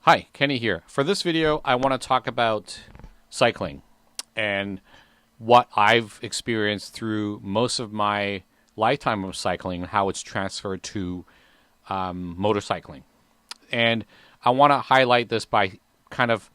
Hi, Kenny here. For this video, I want to talk about cycling and what I've experienced through most of my lifetime of cycling and how it's transferred to motorcycling. And I want to highlight this by kind of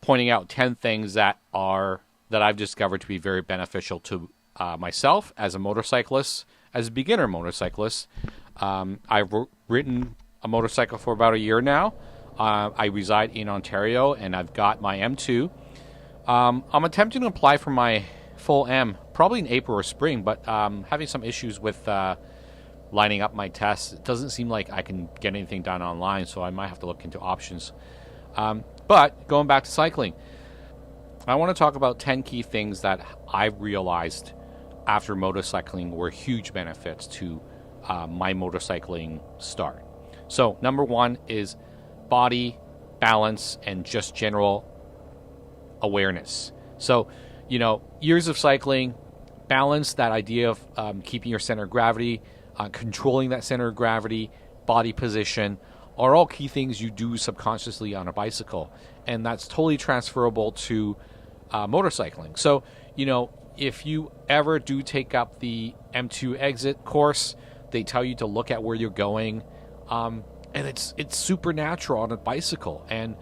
pointing out 10 things that I've discovered to be very beneficial to myself as a motorcyclist, as a beginner motorcyclist. I've ridden a motorcycle for about a year now. I reside in Ontario, and I've got my M2. I'm attempting to apply for my full M, probably in April or spring, but having some issues with lining up my tests. It doesn't seem like I can get anything done online, so I might have to look into options. But going back to cycling, I want to talk about 10 key things that I've realized after motorcycling were huge benefits to my motorcycling start. So number one is body balance and just general awareness. So, years of cycling, balance, that idea of keeping your center of gravity, controlling that center of gravity, body position, are all key things you do subconsciously on a bicycle. And that's totally transferable to motorcycling. So, if you ever do take up the M2 exit course, they tell you to look at where you're going. And it's super natural on a bicycle. And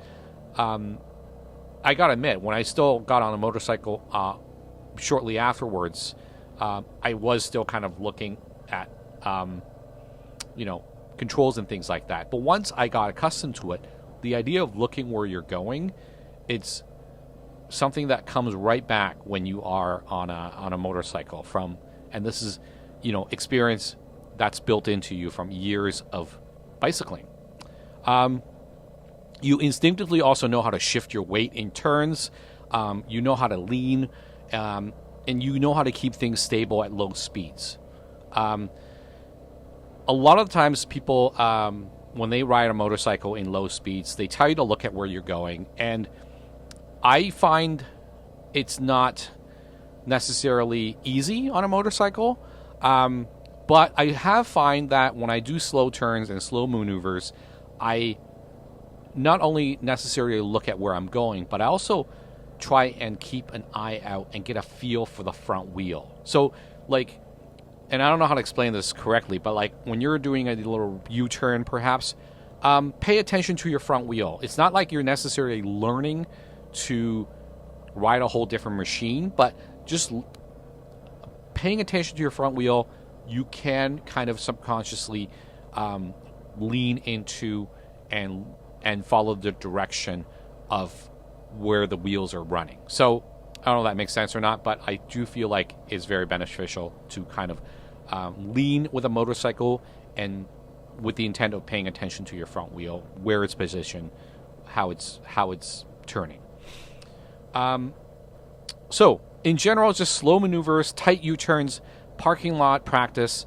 I got to admit, when I still got on a motorcycle shortly afterwards, I was still kind of looking at, controls and things like that. But once I got accustomed to it, the idea of looking where you're going, it's something that comes right back when you are on a motorcycle and this is, experience that's built into you from years of bicycling. You instinctively also know how to shift your weight in turns. You know how to lean, and you know how to keep things stable at low speeds. A lot of times people, when they ride a motorcycle in low speeds, they tell you to look at where you're going. And I find it's not necessarily easy on a motorcycle. But I have found that when I do slow turns and slow maneuvers, I not only necessarily look at where I'm going, but I also try and keep an eye out and get a feel for the front wheel. So, and I don't know how to explain this correctly, but when you're doing a little U-turn, perhaps, pay attention to your front wheel. It's not like you're necessarily learning to ride a whole different machine, but just paying attention to your front wheel, you can kind of subconsciously lean into and follow the direction of where the wheels are running. So I don't know if that makes sense or not, but I do feel like it's very beneficial to kind of lean with a motorcycle and with the intent of paying attention to your front wheel, where it's positioned, how it's turning. So in general, just slow maneuvers, tight U-turns, parking lot practice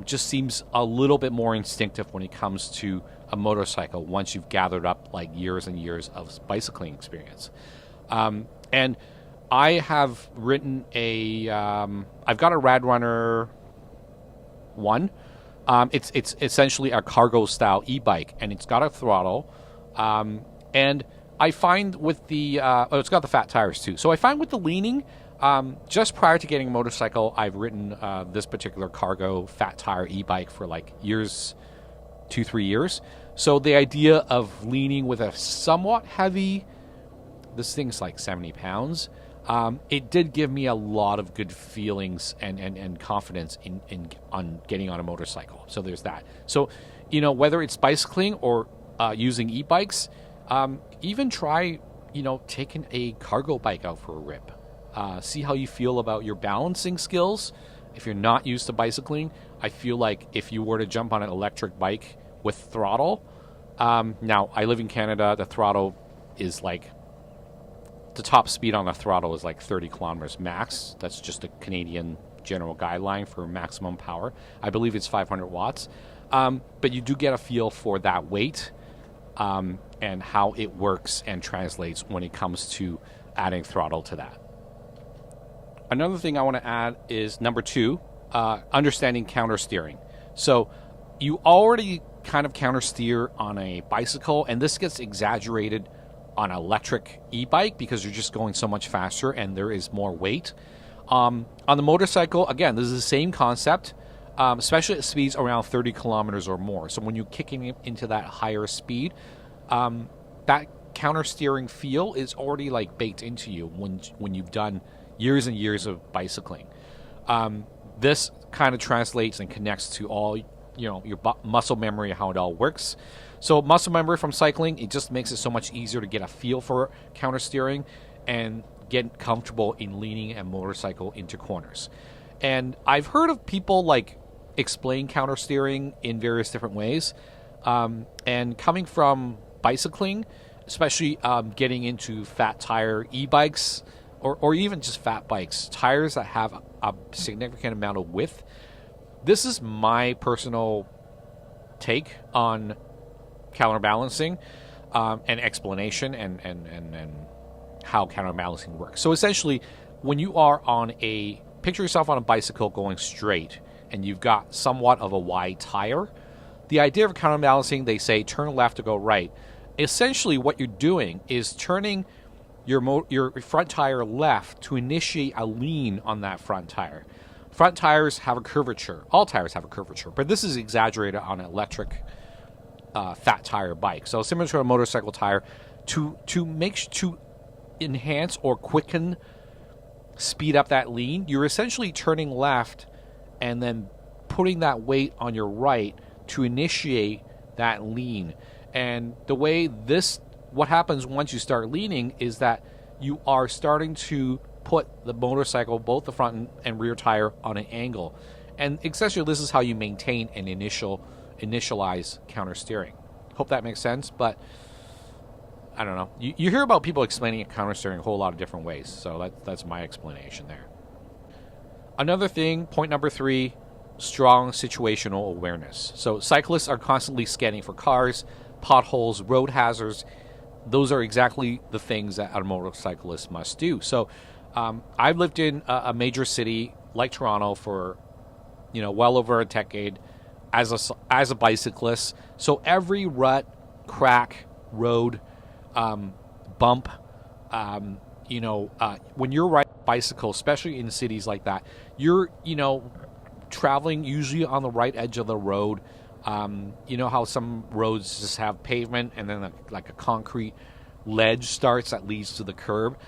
just seems a little bit more instinctive when it comes to a motorcycle once you've gathered up years and years of bicycling experience. And I have ridden I've got a Rad Runner 1. It's essentially a cargo style e-bike, and it's got a throttle. And I find with it's got the fat tires too. So I find with the leaning, just prior to getting a motorcycle, I've ridden this particular cargo fat tire e-bike for 2-3 years. So the idea of leaning with a somewhat heavy, this thing's 70 pounds, it did give me a lot of good feelings and confidence on getting on a motorcycle. So there's that. So, whether it's bicycling or using e-bikes, even try, taking a cargo bike out for a rip. See how you feel about your balancing skills. If you're not used to bicycling, I feel like if you were to jump on an electric bike with throttle, now I live in Canada, the throttle is the top speed on the throttle is 30 kilometers max. That's just a Canadian general guideline for maximum power. I believe it's 500 watts. But you do get a feel for that weight and how it works and translates when it comes to adding throttle to that. Another thing I want to add is number 2, understanding counter steering. So you already kind of counter steer on a bicycle, and this gets exaggerated on an electric e-bike because you're just going so much faster and there is more weight. On the motorcycle, again, this is the same concept, especially at speeds around 30 kilometers or more. So when you're kicking into that higher speed, that counter steering feel is already like baked into you when you've done years and years of bicycling. This kind of translates and connects to all your muscle memory, how it all works. So muscle memory from cycling, it just makes it so much easier to get a feel for counter steering and get comfortable in leaning a motorcycle into corners. And I've heard of people like explain counter steering in various different ways. And coming from bicycling, especially getting into fat tire e-bikes or even just fat bikes, tires that have a significant amount of width, this is my personal take on counterbalancing and explanation and how counterbalancing works. So essentially, when you are picture yourself on a bicycle going straight and you've got somewhat of a wide tire, the idea of counterbalancing, they say turn left to go right. Essentially what you're doing is turning your front tire left to initiate a lean on that front tire. Front tires have a curvature. All tires have a curvature, but this is exaggerated on an electric fat tire bike. So similar to a motorcycle tire, to enhance or quicken, speed up that lean, you're essentially turning left and then putting that weight on your right to initiate that lean. And the way what happens once you start leaning is that you are starting to put the motorcycle, both the front and rear tire, on an angle. And essentially this is how you maintain an initialize counter steering. Hope that makes sense, but I don't know. You hear about people explaining counter steering a whole lot of different ways, so that's my explanation there. Another thing, point number 3, strong situational awareness. So cyclists are constantly scanning for cars, potholes, road hazards. Those are exactly the things that a motorcyclist must do. So I've lived in a major city like Toronto for well over a decade as a bicyclist. So every rut, crack, road, bump, when you're riding a bicycle, especially in cities like that, you're traveling usually on the right edge of the road. You know how some roads just have pavement and then like a concrete ledge starts that leads to the curb.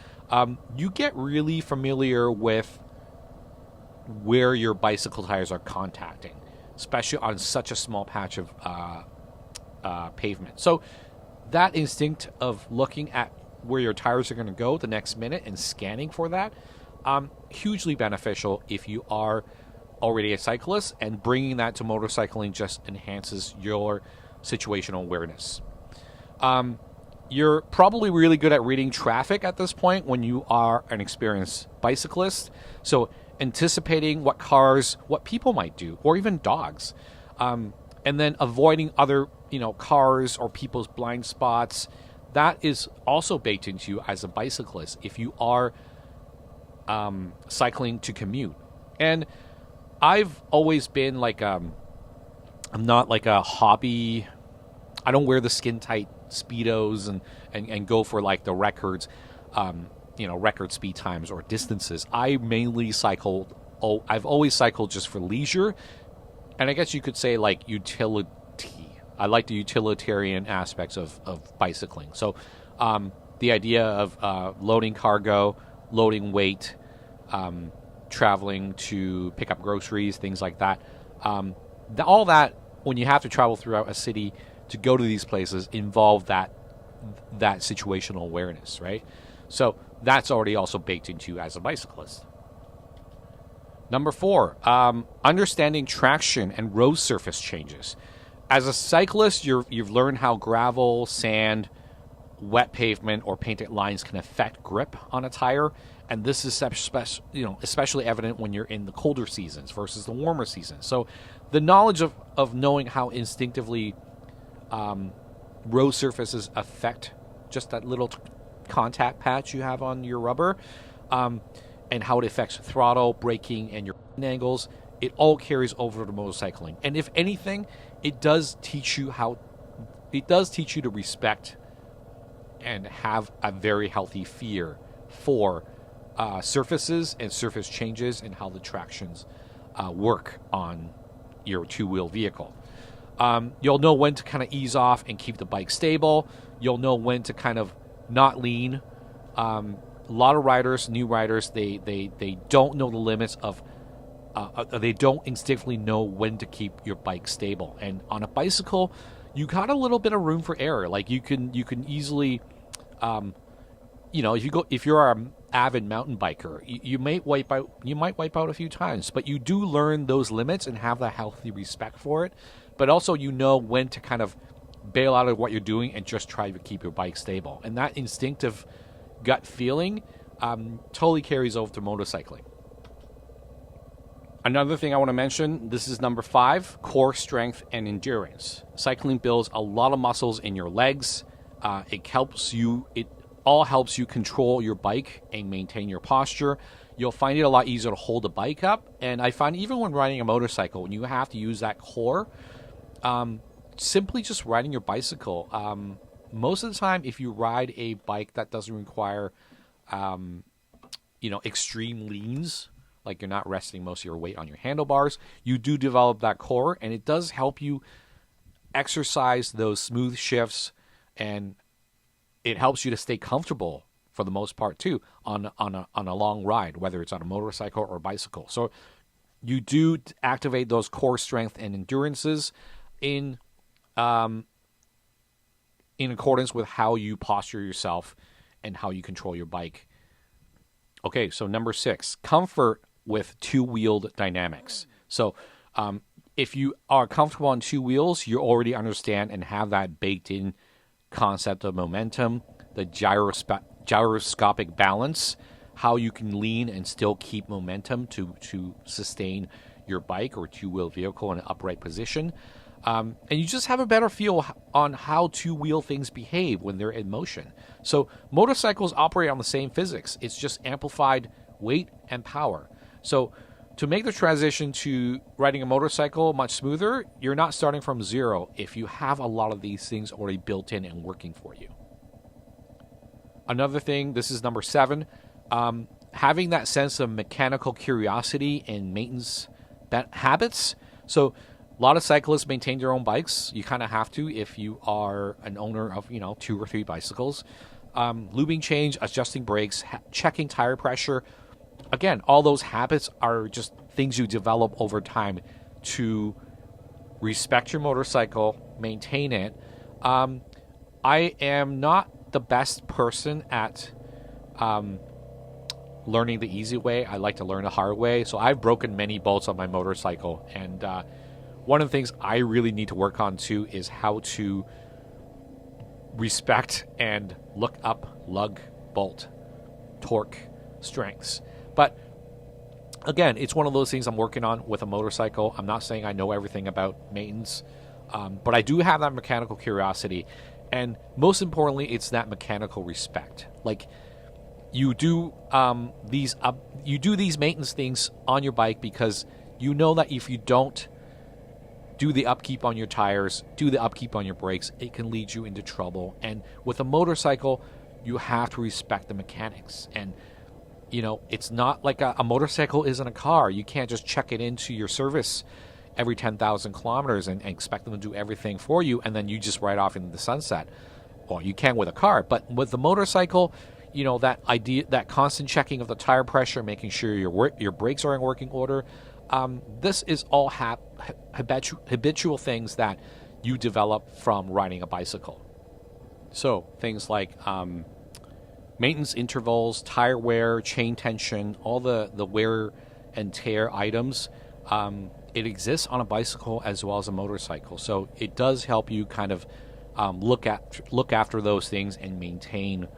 You get really familiar with where your bicycle tires are contacting, especially on such a small patch of pavement. So that instinct of looking at where your tires are going to go the next minute and scanning for that, hugely beneficial if you are already a cyclist, and bringing that to motorcycling just enhances your situational awareness. You're probably really good at reading traffic at this point when you are an experienced bicyclist. So anticipating what cars, what people might do, or even dogs, and then avoiding other cars or people's blind spots. That is also baked into you as a bicyclist if you are cycling to commute. And I've always been like I'm not like a hobby. I don't wear the skin tight Speedos and go for like the records, record speed times or distances. I mainly cycled. I've always cycled just for leisure, and I guess you could say like utility. I like the utilitarian aspects of bicycling. So the idea of loading cargo, loading weight, traveling to pick up groceries, things like that. All that, when you have to travel throughout a city to go to these places, involve that situational awareness, right? So that's already also baked into you as a bicyclist. Number 4, understanding traction and road surface changes. As a cyclist, you've learned how gravel, sand, wet pavement, or painted lines can affect grip on a tire, and this is especially evident when you're in the colder seasons versus the warmer seasons. So the knowledge of knowing how instinctively road surfaces affect just that little contact patch you have on your rubber, and how it affects throttle, braking, and your angles, it all carries over to motorcycling. And if anything, it does teach you to respect and have a very healthy fear for surfaces and surface changes and how the tractions work on your two-wheel vehicle. You'll know when to kind of ease off and keep the bike stable. You'll know when to kind of not lean. A lot of riders, new riders, they don't know the limits of. They don't instinctively know when to keep your bike stable. And on a bicycle, you got a little bit of room for error. Like you can easily, if you're an avid mountain biker, you might wipe out a few times, but you do learn those limits and have that healthy respect for it. But also, you know when to kind of bail out of what you're doing and just try to keep your bike stable. And that instinctive gut feeling totally carries over to motorcycling. Another thing I want to mention, this is number 5, core strength and endurance. Cycling builds a lot of muscles in your legs. It all helps you control your bike and maintain your posture. You'll find it a lot easier to hold the bike up. And I find even when riding a motorcycle, when you have to use that core, simply just riding your bicycle. Most of the time, if you ride a bike that doesn't require, extreme leans, like you're not resting most of your weight on your handlebars, you do develop that core, and it does help you exercise those smooth shifts, and it helps you to stay comfortable for the most part too on a long ride, whether it's on a motorcycle or a bicycle. So you do activate those core strength and endurances in accordance with how you posture yourself and how you control your bike. Okay, so number 6, comfort with two-wheeled dynamics. So if you are comfortable on two wheels, you already understand and have that baked-in concept of momentum, the gyroscopic balance, how you can lean and still keep momentum to sustain your bike or two-wheel vehicle in an upright position. And you just have a better feel on how two-wheel things behave when they're in motion. So motorcycles operate on the same physics. It's just amplified weight and power. So to make the transition to riding a motorcycle much smoother, you're not starting from zero if you have a lot of these things already built in and working for you. Another thing, this is number 7, having that sense of mechanical curiosity and maintenance habits. So a lot of cyclists maintain their own bikes. You kind of have to if you are an owner of 2 or 3 bicycles. Lubing change, adjusting brakes, checking tire pressure. Again, all those habits are just things you develop over time to respect your motorcycle, maintain it. I am not the best person at learning the easy way. I like to learn the hard way. So I've broken many bolts on my motorcycle. And one of the things I really need to work on too is how to respect and look up lug, bolt, torque, strengths. But again, it's one of those things I'm working on with a motorcycle. I'm not saying I know everything about maintenance, but I do have that mechanical curiosity. And most importantly, it's that mechanical respect. Like you do these maintenance things on your bike because you know that if you don't do the upkeep on your tires, do the upkeep on your brakes, it can lead you into trouble. And with a motorcycle, you have to respect the mechanics. And it's not like a motorcycle isn't a car. You can't just check it into your service every 10,000 kilometers and expect them to do everything for you, and then you just ride off into the sunset. Well, you can with a car, but with the motorcycle, that constant checking of the tire pressure, making sure your brakes are in working order. This is all habitual things that you develop from riding a bicycle. So things like maintenance intervals, tire wear, chain tension, all the wear and tear items, it exists on a bicycle as well as a motorcycle. So it does help you kind of look after those things and maintain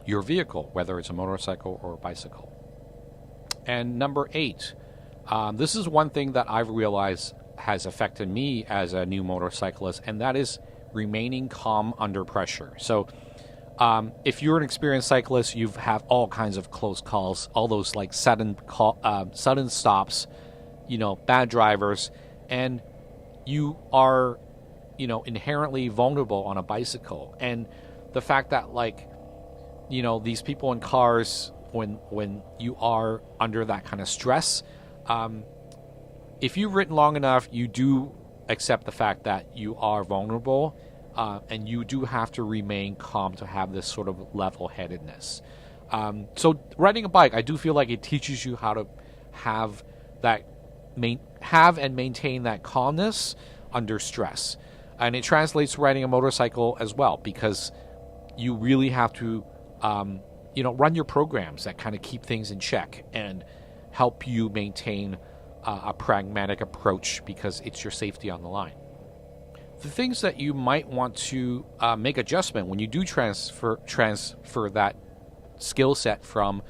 your vehicle, whether it's a motorcycle or a bicycle. And number 8, this is one thing that I've realized has affected me as a new motorcyclist, and that is remaining calm under pressure. So if you're an experienced cyclist, you've had all kinds of close calls, all those like sudden stops, bad drivers, and you are, inherently vulnerable on a bicycle. And the fact that, like, these people in cars, when you are under that kind of stress, if you've ridden long enough, you do accept the fact that you are vulnerable, and you do have to remain calm to have this sort of level-headedness. So riding a bike, I do feel like it teaches you how to have and maintain that calmness under stress. And it translates to riding a motorcycle as well, because you really have to, run your programs that kind of keep things in check and help you maintain a pragmatic approach, because it's your safety on the line. The things that you might want to make adjustment when you do transfer that skill set from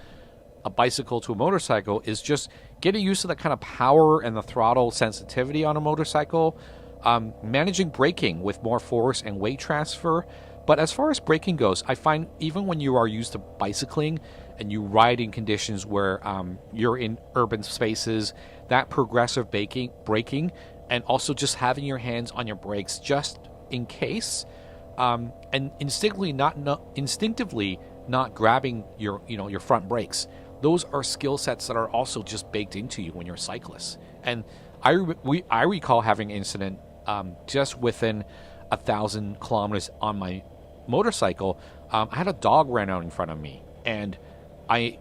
a bicycle to a motorcycle is just getting used to the kind of power and the throttle sensitivity on a motorcycle, managing braking with more force and weight transfer. But as far as braking goes, I find even when you are used to bicycling and you ride in conditions where you're in urban spaces, that progressive braking and also just having your hands on your brakes just in case, and instinctively not grabbing your front brakes. Those are skill sets that are also just baked into you when you're a cyclist. And I recall having an incident just within 1,000 kilometers on my motorcycle. I had a dog ran out in front of me, and I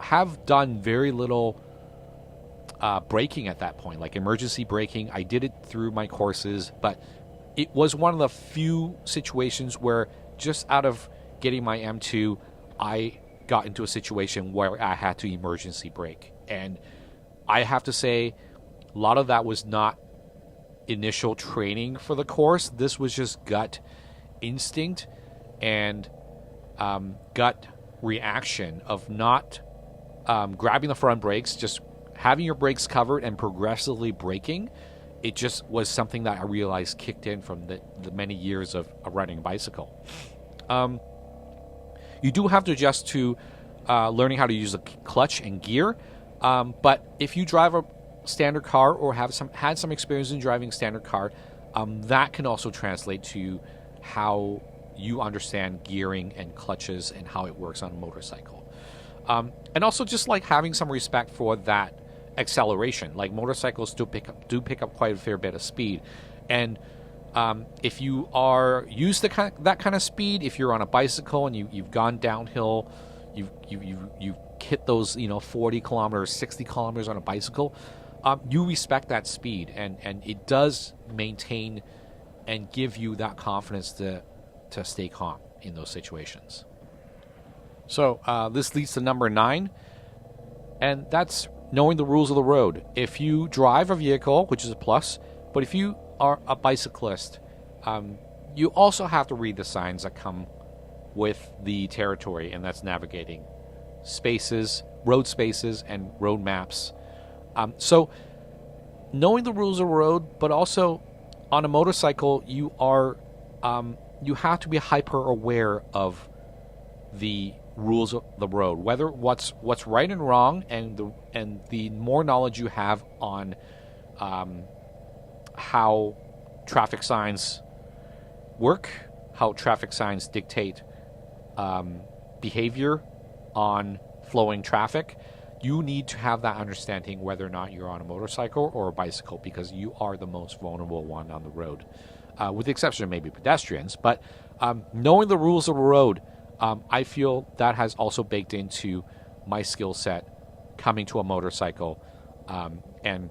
have done very little braking at that point, like emergency braking. I did it through my courses, but it was one of the few situations where just out of getting my M2, I got into a situation where I had to emergency brake. And I have to say, a lot of that was not initial training for the course. This was just gut instinct and gut reaction of not grabbing the front brakes, just having your brakes covered and progressively braking. It just was something that I realized kicked in from the many years of riding a bicycle. You do have to adjust to learning how to use a clutch and gear. But if you drive a standard car or had some experience in driving a standard car, that can also translate to how you understand gearing and clutches and how it works on a motorcycle. And also just like having some respect for that acceleration. Like motorcycles do pick up quite a fair bit of speed. And if you are used to that kind of speed, if you're on a bicycle and you've gone downhill, you've hit those 40 kilometers, 60 kilometers on a bicycle, you respect that speed, and it does maintain and give you that confidence to stay calm in those situations. So this leads to number 9, and that's knowing the rules of the road. If you drive a vehicle, which is a plus, but if you are a bicyclist, you also have to read the signs that come with the territory, and that's navigating road spaces, and road maps. So knowing the rules of the road, but also on a motorcycle, you have to be hyper aware of the rules of the road, whether what's right and wrong, and the more knowledge you have on how traffic signs work, how traffic signs dictate behavior on flowing traffic, you need to have that understanding whether or not you're on a motorcycle or a bicycle, because you are the most vulnerable one on the road, with the exception of maybe pedestrians. But knowing the rules of the road, I feel that has also baked into my skill set coming to a motorcycle, and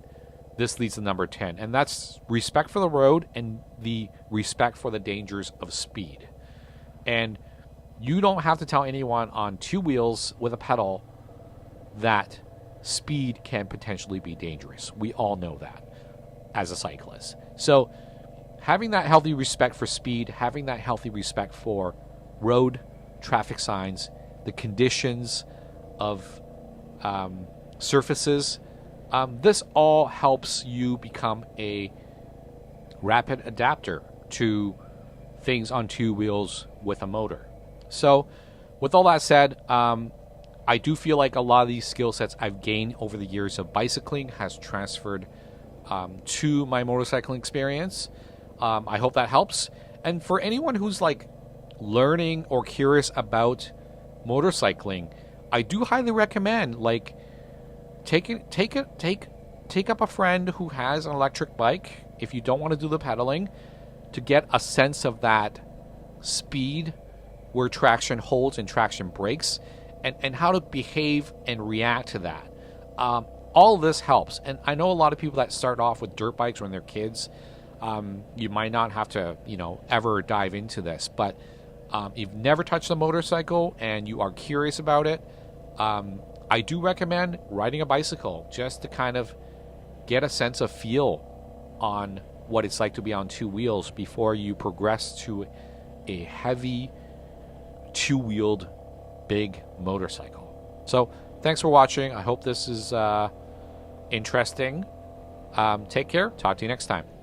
this leads to number 10, and that's respect for the road and the respect for the dangers of speed. And you don't have to tell anyone on two wheels with a pedal that speed can potentially be dangerous. We all know that as a cyclist. So having that healthy respect for speed, having that healthy respect for road, traffic signs, the conditions of surfaces, this all helps you become a rapid adapter to things on two wheels with a motor. So with all that said, I do feel like a lot of these skill sets I've gained over the years of bicycling has transferred to my motorcycling experience. I hope that helps. And for anyone who's like learning or curious about motorcycling, I do highly recommend like take up a friend who has an electric bike if you don't want to do the pedaling, to get a sense of that speed where traction holds and traction breaks, and how to behave and react to that. All of this helps. And I know a lot of people that start off with dirt bikes when they're kids. You might not have to, ever dive into this. But if you've never touched a motorcycle and you are curious about it, I do recommend riding a bicycle just to kind of get a sense of feel on what it's like to be on two wheels before you progress to a heavy two-wheeled big motorcycle. So thanks for watching. I hope this is interesting. Take care. Talk to you next time.